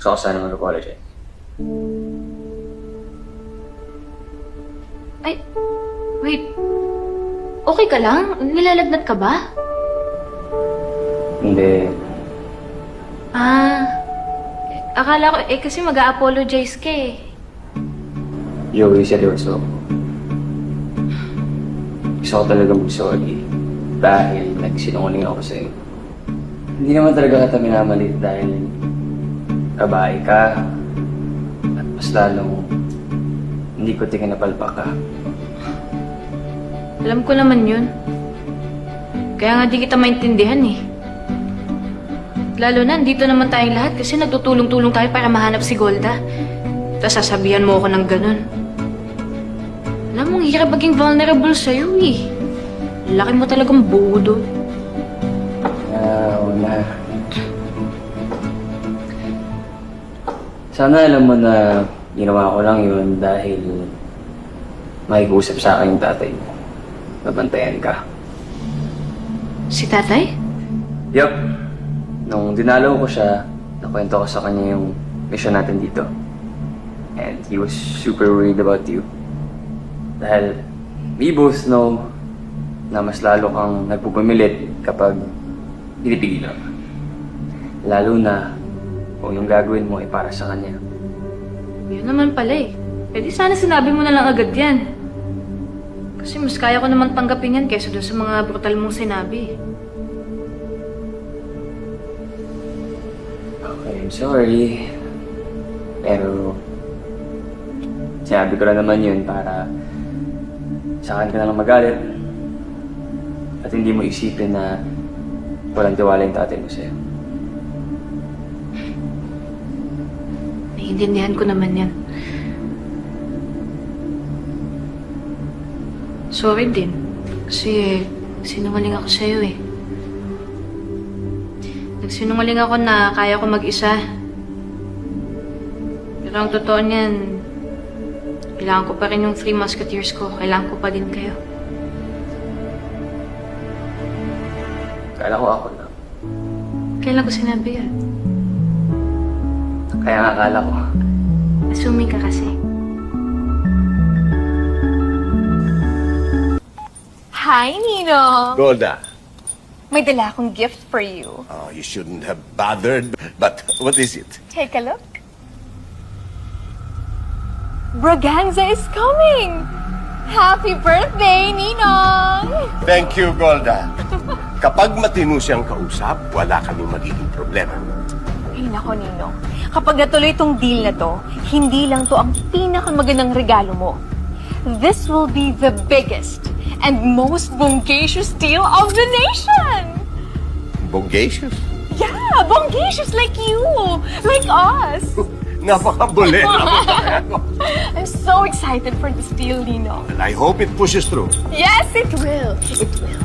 Gusto ko sana mag-apologize. Ay, wait. Okay ka lang? Nilalagnat ka ba? Hindi. Akala ko, kasi mag-a-apologize ka eh. Joey, seryoso. Gusto ko talaga mag-sorry. Dahil nagsinungaling ako sa'yo. Hindi naman talaga kita minamalit dahil babae ka. At mas lalong hindi ko tingin na palpak ka. Alam ko naman yun. Kaya nga di kita maintindihan eh. Lalo na, dito naman tayong lahat kasi nagtutulong-tulong tayo para mahanap si Golda. Tapos sasabihan mo ako ng ganun. Alam mo, hirap maging vulnerable sa'yo eh. Laki mo talagang budo. Wala. Sana alam mo na ginawa ko lang yun dahil makikusap sa akin yung tatay mo. Nabantayan ka. Si tatay? Yup. Nung dinalaw ko siya, nakwento ko sa kanya yung mission natin dito. And he was super worried about you. Dahil we both know na mas lalo kang nagpupumilit kapag pinipigilan ka. Lalo na kung yung gagawin mo ay para sa kanya. Yun naman pala eh. E di sana sinabi mo na lang agad yan. Kasi mas kaya ko naman tanggapin yan kaysa doon sa mga brutal mong sinabi. Okay, I'm sorry. Pero sinabi ko na naman yun para sa akin ka na lang magalit. At hindi mo isipin na walang tiwala yung tatay mo sa'yo. Naiintindihan ko naman yan. Sorry din. Kasi sinungaling ako sa'yo eh. Nagsinungaling ako na kaya ko mag-isa. Pero ang totoo niyan, kailangan ko pa rin yung 3 Musketeers ko. Kailangan ko pa din kayo. Kala ko ako lang. Kailan ko sinabi yan? Kaya nga akala ko. Assuming ka kasi. Hi, Nino! Golda. May dala akong gift for you. Oh, you shouldn't have bothered. But what is it? Take a look. Braganza is coming! Happy birthday, Ninong! Thank you, Golda. Kapag matino siyang kausap, wala kaming magiging problema. Ay, nako, Ninong. Kapag natuloy itong deal na to, hindi lang to ang pinakamagandang regalo mo. This will be the biggest and most bongacious deal of the nation! Bogacious. Yeah, bongacious like you! Like us! Napakabulit. I'm so excited for this deal, Nino. And I hope it pushes through. Yes, it will. It will.